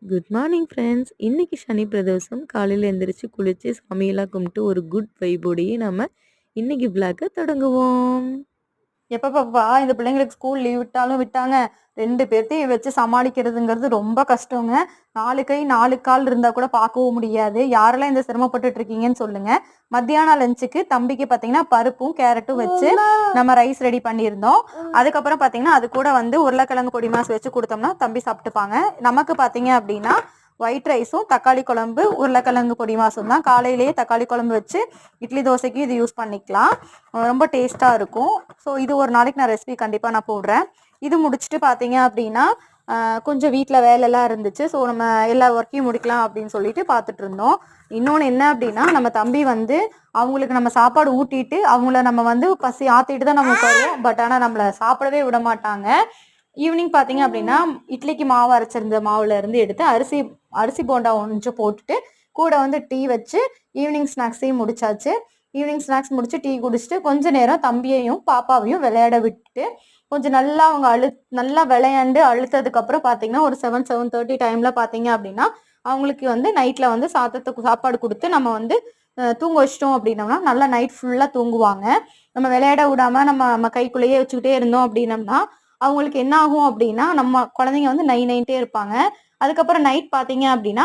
Good morning friends. இன்னைக்கு சனி பிரதோஷம். காலையில எந்திரிச்சு குளிச்சு சாமியெல்லாம் கும்பிட்டு ஒரு குட் வைபோடையே நம்ம இன்னைக்கு விளாக தொடங்குவோம். எப்பப்பா இந்த பிள்ளைங்களுக்கு ஸ்கூல் லீவ் விட்டாலும் விட்டாங்க. 2 பேர்த்தையும் வச்சு சமாளிக்கிறதுங்கிறது ரொம்ப கஷ்டங்க. 4 கை 4 கால் இருந்தா கூட பார்க்கவும் முடியாது. யாரெல்லாம் இந்த சிரமப்பட்டுட்டு இருக்கீங்கன்னு சொல்லுங்க. மத்தியானம் லஞ்சுக்கு தம்பிக்கு பார்த்தீங்கன்னா பருப்பும் கேரட்டும் வச்சு நம்ம ரைஸ் ரெடி பண்ணியிருந்தோம். அதுக்கப்புறம் பார்த்தீங்கன்னா அது கூட வந்து உருளைக்கிழங்கு பொடி மாஸ் வச்சு கொடுத்தோம்னா தம்பி சாப்பிட்டுப்பாங்க. நமக்கு பார்த்தீங்க அப்படின்னா ஒயிட் ரைஸும் தக்காளி குழம்பு உருளைக்கிழங்கு பொடி மாசும் தான். காலையிலேயே தக்காளி குழம்பு வச்சு இட்லி தோசைக்கு இது யூஸ் பண்ணிக்கலாம். ரொம்ப டேஸ்ட்டாக இருக்கும். ஸோ இது ஒரு நாளைக்கு நான் ரெசிபி கண்டிப்பாக நான் போடுறேன். இது முடிச்சுட்டு பார்த்தீங்க அப்படின்னா கொஞ்சம் வீட்டில் வேலையெல்லாம் இருந்துச்சு. ஸோ நம்ம எல்லா ஒர்க்கையும் முடிக்கலாம் அப்படின்னு சொல்லிட்டு பார்த்துட்டு இருந்தோம். இன்னொன்று என்ன அப்படின்னா நம்ம தம்பி வந்து அவங்களுக்கு நம்ம சாப்பாடு ஊட்டிட்டு அவங்கள நம்ம வந்து பசி ஆற்றிட்டு தான் நம்ம உட்காருவோம். பட் ஆனால் நம்மளை சாப்பிடவே விட மாட்டாங்க. ஈவினிங் பார்த்தீங்க அப்படின்னா இட்லிக்கு மாவு அரைச்சிருந்த மாவுல இருந்து எடுத்து அரிசி போண்டா கொஞ்சம் போட்டுட்டு கூட வந்து டீ வச்சு ஈவினிங் ஸ்நாக்ஸையும் முடிச்சாச்சு. ஈவினிங் ஸ்நாக்ஸ் முடிச்சு டீ குடிச்சிட்டு கொஞ்ச நேரம் தம்பியையும் பாப்பாவையும் விளையாட விட்டுட்டு கொஞ்சம் நல்லா அவங்க நல்லா விளையாண்டு அழுத்ததுக்கு அப்புறம் பார்த்தீங்கன்னா ஒரு 7:30 டைம்ல பார்த்தீங்க அப்படின்னா அவங்களுக்கு வந்து நைட்ல வந்து சாப்பாடு கொடுத்து நம்ம வந்து தூங்க வச்சிட்டோம் அப்படின்னோம்னா நல்லா நைட் ஃபுல்லா தூங்குவாங்க. நம்ம விளையாட விடாம நம்ம கைக்குள்ளேயே வச்சுக்கிட்டே இருந்தோம் அப்படின்னம்னா அவங்களுக்கு என்ன ஆகும் அப்படின்னா நம்ம குழந்தைங்க வந்து நைன்ட்டே இருப்பாங்க. அதுக்கப்புறம் நைட் பார்த்தீங்க அப்படின்னா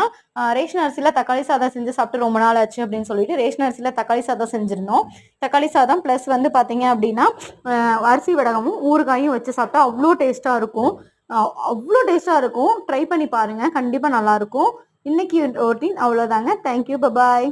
ரேஷன் அரிசியில் தக்காளி சாதம் செஞ்சு சாப்பிட்டு ரொம்ப நாள் ஆச்சு அப்படின்னு சொல்லிட்டு ரேஷன் அரிசியில் தக்காளி சாதம் செஞ்சுருந்தோம். தக்காளி சாதம் ப்ளஸ் வந்து பார்த்தீங்க அப்படின்னா அரிசி வடகமும் ஊறுகாயும் வச்சு சாப்பிட்டா அவ்வளோ டேஸ்ட்டாக இருக்கும். அவ்வளோ டேஸ்ட்டாக இருக்கும். ட்ரை பண்ணி பாருங்கள், கண்டிப்பாக நல்லாயிருக்கும். இன்னைக்கு ரொட்டீன் அவ்வளோதாங்க. Thank you, bye bye.